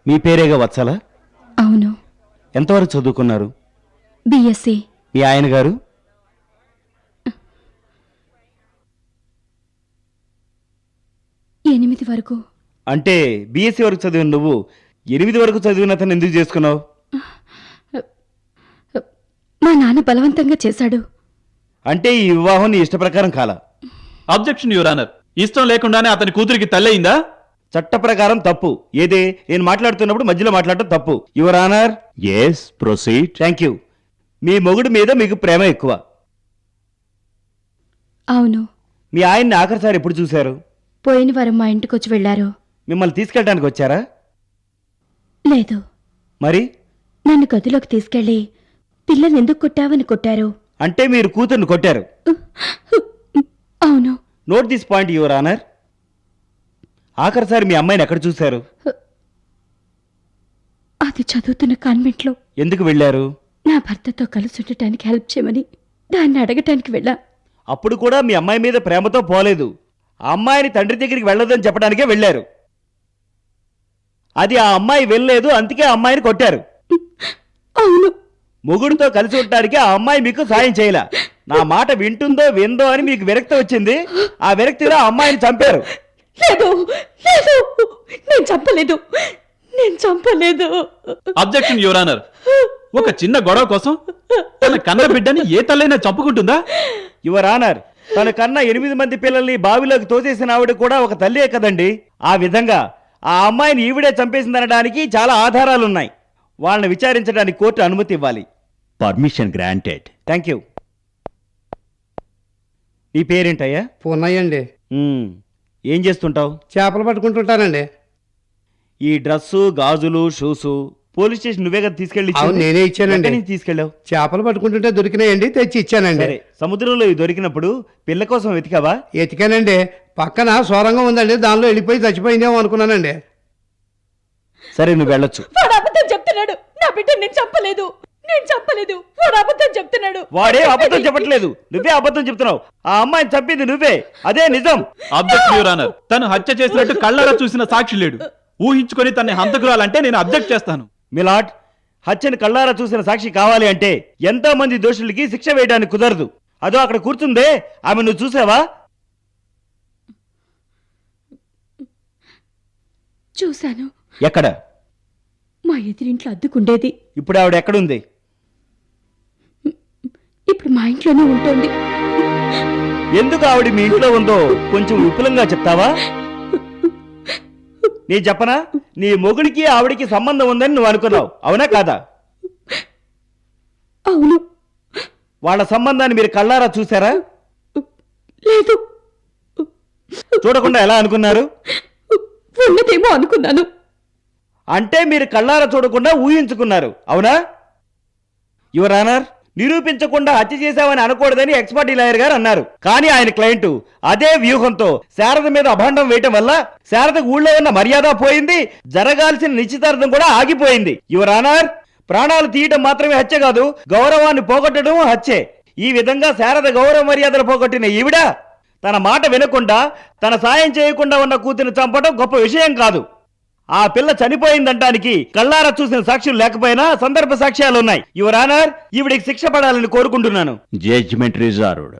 మీ పేరేగా వత్సల? అవును. ఎంతవరకు చదువుకున్నారు? బిఎస్సి. మీ ఆయన గారు? 8 వరకు. అంటే బిఎస్సి వరకు చదివిన నువ్వు 8 వరకు చదివిన అతను ఎందుకు చేసుకున్నావు? మా నాన్న బలవంతంగా చేశాడు. అంటే ఈ వివాహం నీ ఇష్ట ప్రకారం కాలా? Objection your honour. ఇష్టం లేకుండానే అతని కూతురికి తల్లయిందా? చట్ట ప్రకారం తప్పు. ఏదే నేను మాట్లాడుతున్నప్పుడు మధ్యలో మాట్లాడటం తప్పు. Your honour. Yes, proceed. Thank you. మీ మొగుడు మీద మీకు ప్రేమ ఎక్కువ. అవును. మీ ఆయన్ని ఆఖరిసారి ఎప్పుడు చూశారు? పోయిన వారం మా ఇంటికి వచ్చి వెళ్లారు. మిమ్మల్ని తీసుకెళ్ళడానికి వచ్చారా? లేదు. మరి నన్ను గదిలోకి తీసుకెళ్లి పిల్లని ఎందుకు కొట్టావని కొట్టారు. అంటే మీరు కూతుర్ని కొట్టారు? అవును. Note this point your honour. ఆఖరిసారి మీ అమ్మాయిని ఎక్కడ చూశారు? అది చదువుతున్న కాన్వెంట్లో. ఎందుకు వెళ్ళారు? నా భర్తతో కలిసి ఉండటానికి హెల్ప్ చేయమని దాన్ని అడగటానికి వెళ్ళా. అప్పుడు కూడా మీ అమ్మాయి మీద ప్రేమతో పోలేదు. ఆ అమ్మాయిని తండ్రి దగ్గరికి వెళ్ళొద్దని చెప్పడానికే వెళ్ళారు. అది ఆ అమ్మాయి వెళ్ళలేదు, అందుకే ఆ అమ్మాయిని కొట్టారు. అవును. మొగుడితో కలిసి ఉండటానికి ఆ అమ్మాయి మీకు సాయం చేయలే. నా మాట వింటుందో విందో అని మీకు విరక్తి వచ్చింది. ఆ విరక్తిలో ఆ అమ్మాయిని చంపారు. లేదు, లేదు, నేను చంపలేదు, నేను చంపలేదు. Objection your honour. ఒక చిన్న గొడవ కోసం తన కన్న బిడ్డని ఏ తల్లైనా చంపుకుంటుందా? యువర్ ఆనర్, తన కన్నా 8 మంది పిల్లల్ని బావిలోకి తోసేసిన ఆవిడ కూడా ఒక తల్లియే కదండి. ఆ విధంగా ఆ అమ్మాయిని ఈవిడే చంపేసిందనడానికి చాలా ఆధారాలున్నాయి. వాళ్ళని విచారించడానికి కోర్టు అనుమతి ఇవ్వాలి. Permission granted. Thank you. నీ పేరేంటయ్యా? పూర్ణయ్యండి. ఏం చేస్తుంటావు? చేపలు పట్టుకుంటుంటానండి. ఈ డ్రస్సు, గాజులు, షూసు పోలీస్ స్టేషన్ నువ్వే కదా తీసుకెళ్ళి? అవును, నేనే ఇచ్చానండి. తీసుకెళ్ళావు? చేపలు పట్టుకుంటుంటే దొరికినాయండి, తెచ్చి ఇచ్చానండి. సరే, సముద్రంలో ఇవి దొరికినప్పుడు పిల్ల కోసం వెతికావా? ఎతికానండి. పక్కన సొరంగం ఉందండి, దానిలో వెళ్ళిపోయి చచ్చిపోయిందేమో అనుకున్నానండి. సరే, నువ్వు వెళ్ళొచ్చు. వాడు అబద్ధం చెప్తున్నాడు. నా బిడ్డ నేను చంపలేదు, నేను చంపలేదు. వాడు అబద్ధం చెప్తున్నాడు. వాడే అబద్ధం చెప్పట్లేదు, నువ్వే అబద్ధం చెప్తున్నావు. ఆ అమ్మాయిని చంపింది నువ్వే, అదే నిజం. Objection your honour. తను హత్య చేసినట్టు కళ్ళారా చూసిన సాక్షి లేడు. ఊహించుకొని తన్ని హంతకురాలంటే నేను అబ్జెక్ట్ చేస్తాను. మిలాడ్, హత్యను కళ్ళారా చూసిన సాక్షి కావాలి అంటే ఎంతో మంది దోషులకి శిక్ష వేయడానికి కుదరదు. అదో అక్కడ కూర్చుందే, ఆమె నువ్వు చూసావా? చూశాను. ఎక్కడ? మా ఎదురింట్లో అద్దుకుండేది. ఇప్పుడు ఆవిడ ఎక్కడుంది? ఇప్పుడు మా ఇంట్లోనే ఉంటుంది. ఎందుకు ఆవిడ మీ ఇంట్లో ఉందో కొంచెం విపులంగా చెప్తావా? నీ చెప్పనా? నీ మొగుడికి ఆవిడికి సంబంధం ఉందని నువ్వు అనుకున్నావు, అవునా కాదా? అవును. వాళ్ళ సంబంధాన్ని మీరు కళ్ళారా చూసారా? లేదు. చూడకుండా ఎలా అనుకున్నారు? ఉన్నదేమో అనుకున్నాను. అంటే మీరు కళ్ళారా చూడకుండా ఊహించుకున్నారు, అవునా? యువర్ ఆనర్, నిరూపించకుండా హత్య చేశామని అనకూడదని ఎక్స్పర్ట్ లాయర్ గారు అన్నారు. కానీ ఆయన క్లయింట్ అదే వ్యూహంతో శారద మీద అభాండం వేయటం వల్ల శారదకు ఊళ్ళో ఉన్న మర్యాద పోయింది, జరగాల్సిన నిశ్చితార్థం కూడా ఆగిపోయింది. యువర్ ఆనర్, ప్రాణాలు తీయటం మాత్రమే హత్య కాదు, గౌరవాన్ని పోగొట్టడం హత్యే. ఈ విధంగా శారద గౌరవ మర్యాదలు పోగొట్టిన ఈవిడ తన మాట వినకుండా తన సాయం చేయకుండా ఉన్న కూతురిని చంపడం గొప్ప విషయం కాదు. ఆ పిల్ల చనిపోయిందంటానికి కళ్ళారా చూసిన సాక్ష్యం లేకపోయినా సందర్భ సాక్ష్యాలున్నాయి. యువర్ ఆనర్, ఈవిడికి శిక్ష పడాలని కోరుకుంటున్నాను. Judgement reserved.